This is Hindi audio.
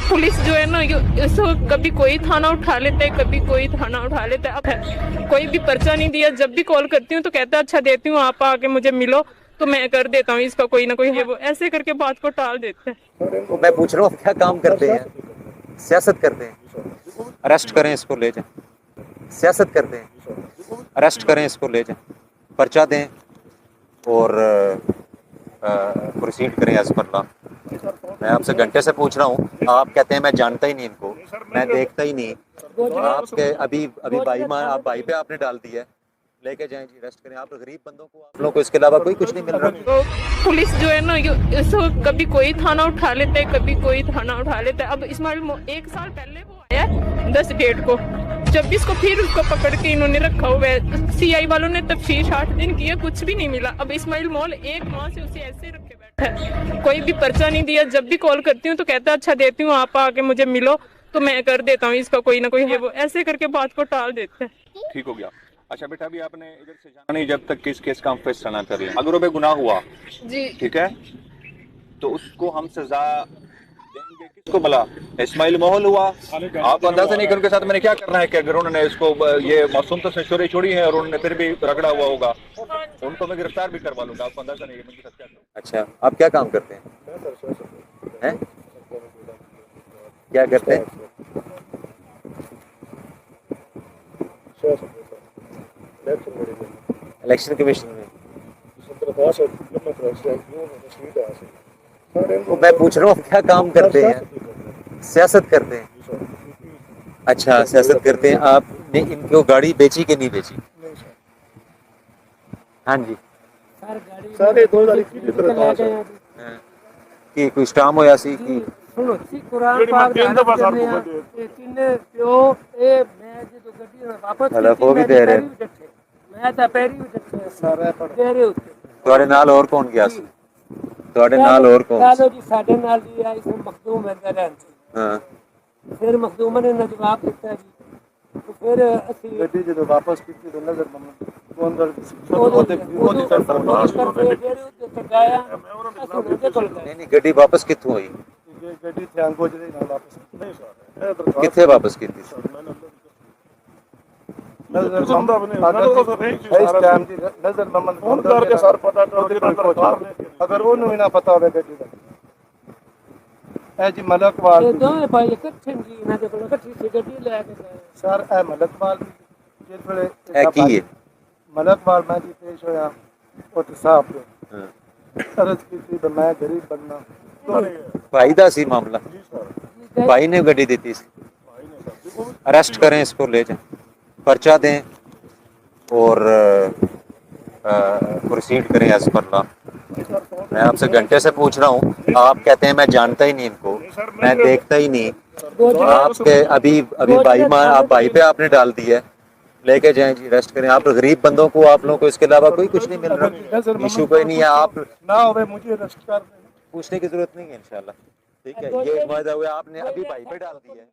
पुलिस जो है ना इसको कभी कोई थाना उठा लेता है, कभी कोई थाना उठा लेता है। अब कोई भी पर्चा नहीं दिया, जब भी कॉल करती हूँ तो कहता है अच्छा देती हूँ, आप आके मुझे मिलो तो मैं कर देता हूँ इसका कोई ना कोई है, वो ऐसे करके बात को टाल देता है। तो मैं पूछ रहा हूँ क्या काम करते हैं? सियासत करते हैं। अरेस्ट करें इसको, ले जाएं। सियासत करते हैं, अरेस्ट करें इसको, ले जाएं, पर्चा दें और प्रोसीड करें एज पर लॉ। मैं आपसे घंटे से पूछ रहा हूँ, आप कहते हैं मैं जानता ही नहीं इनको, मैं देखता ही नहीं। आपके अभी अभी आप भाई पे आपने डाल दिया है, लेके जाएं जी, अरेस्ट करें। आप गरीब बंदों को, आप लोगों को इसके अलावा कोई कुछ नहीं मिल रहा। तो पुलिस जो है ना इसको कभी कोई थाना उठा लेता है, कभी कोई थाना उठा लेता है। अब इस्माइल 1 साल पहले वो आया 10 डेट को, 26 को फिर उसको पकड़ के इन्होंने रखा हुआ है। सीआई वालों ने तफ्तीश 8 दिन की है, कुछ भी नहीं मिला। अब इस्माइल मॉल 1 माह से उसे ऐसे रखे बैठा है, कोई भी पर्चा नहीं दिया। जब भी कॉल करती हूँ तो कहता है अच्छा देती हूँ, आप आके मुझे मिलो तो मैं कर देता हूँ इसका कोई ना कोई है, वो ऐसे करके बात को टाल देता है। ठीक हो गया। अच्छा बेटा, अभी आपने इधर से जाना नहीं जब तक किस केस का हम फैसला ना कर लें। अगर वो गुनाह हुआ जी ठीक है तो उसको हम सजा देंगे। किसको भला? इस्माइल मोहल हुआ। आप अंदाजा नहीं करोगे साथ मैंने क्या करना है कि अगर उन्होंने इसको ये मासूम तो चोरी छोड़ी है और उन्होंने फिर भी रगड़ा हुआ होगा, उनको मैं गिरफ्तार भी करवा लूंगा। आपको अंदाजा नहीं है मुझे क्या करूं। अच्छा, आप क्या काम करते हैं? क्या करते हैं? इलेक्शन कमीशन में। तो मैं पूछ रहा हूँ क्या काम करते हैं? सियासत करते हैं। अच्छा, सियासत करते हैं। आपने इनको गाड़ी बेची कि नहीं बेची? हाँ जी। सारे 2021 ਦੀ ਤਰ੍ਹਾਂ ਪਾਸ ਹੈ कि कोई स्टाम होया सी कि ਸੁਣੋ ਸੀ ਕੁਰਾਨ ਪਾਕ ਦੇ ਅੰਦਰ ਕਿੰਨੇ ਪਿਓ ਇਹ ਮੈਂ ਜਦੋਂ ਗੱਡੀ ਨਾਲ ਵਾਪਸ ਹਲਫ ਉਹ ਵੀ ਦੇ ਰਹੇ। ਮੈਂ ਤਾਂ ਪੈਰੀ ਵੀ ਦਿੱਤੇ ਸਾਰੇ ਤੇਰੇ ਉੱਤੇ। ਤੁਹਾਡੇ ਨਾਲ ਹੋਰ ਕੌਣ ਗਿਆ ਸੀ? ਤੁਹਾਡੇ ਨਾਲ ਹੋਰ ਕੌਣ ਸੀ? ਚਲੋ ਜੀ ਸਾਡੇ ਨਾਲ ਵੀ ਆਈ ਸੀ ਮਖਦੂਮ ਅੰਦਰ ਰਹਿੰਦੇ। ਹਾਂ, ਫਿਰ ਮਖਦੂਮ ਨੇ ਜਵਾਬ ਦਿੱਤਾ ਜੀ। ਤੇ ਫਿਰ ਅਸੀਂ ਗੱਡੀ ਜਦੋਂ ਵਾਪਸ ਕੀਤੀ ਤਾਂ ਨਜ਼ਰ ਮੰਨ ਉਹ ਅੰਦਰ ਉਹਦੀ ਤਰਫ ਨਹੀਂ ਨਹੀਂ, ਗੱਡੀ ਵਾਪਸ ਕਿੱਥੋਂ ਹੋਈ? ਗੱਡੀ ਥਿਆਂਗੋ ਜਿਹੜੇ ਨਾਲ ਵਾਪਸ ਨਹੀਂ ਸਰ ਕਿੱਥੇ ਵਾਪਸ ਕੀਤੀ ਸੀ? ਨਜ਼ਰ ਇਸ ਟਾਈਮ ਦੀ ਨਜ਼ਰ ਮੰਨ ਫੋਨ ਕਰਕੇ ਸਰ ਪਤਾ ਅਗਰ ਉਹਨੂੰ ਵੀ ਨਾ ਪਤਾ ਹੋਵੇ ਗੱਡੀ ਦਾ ਇਹ ਜੀ ਮਲਕਵਾਲ ਇਹ ਦੋਵੇਂ ਭਾਈ ਇਕੱਠੇ ਜੀ ਇਹਨਾਂ ਦੇ ਕੋਲ ਇਕੱਠੀ ਸੀ ਗੱਡੀ ਲੈ ਕੇ ਗਏ ਸਰ ਇਹ ਮਲਕਵਾਲ ਜਿਸ ਵੇਲੇ ਇਹ ਕੀ ਹੈ? ਮਲਕਵਾਲ ਮੈਂ ਜੀ ਪੇਸ਼ ਹੋਇਆ ਉੱਥੇ ਸਾਹਿਬ ਦੇ ਅਰਜ਼ ਕੀਤੀ ਤਾਂ ਮੈਂ ਗਰੀਬ ਬੰਦਾ भाई दा सी मामला, भाई ने गड्डी दी सी। अरेस्ट करें इसको, ले जाएं, पर्चा दें और प्रोसीड करें एज पर लॉ। मैं आपसे घंटे से पूछ रहा हूँ, आप कहते हैं मैं जानता ही नहीं इनको, मैं देखता ही नहीं। आपके अभी अभी आप भाई पे आपने डाल दिया है, लेके जाएं जी, अरेस्ट करें। आप गरीब बंदों को, आप लोगों को इसके अलावा कोई कुछ नहीं मिल रहा, इशू कोई नहीं है। आप ना होवे मुझे अरेस्ट कर पूछने की जरूरत नहीं है इंशाल्लाह, ठीक है। ये वादा हुआ आपने अभी भाई पे डाल दिया है।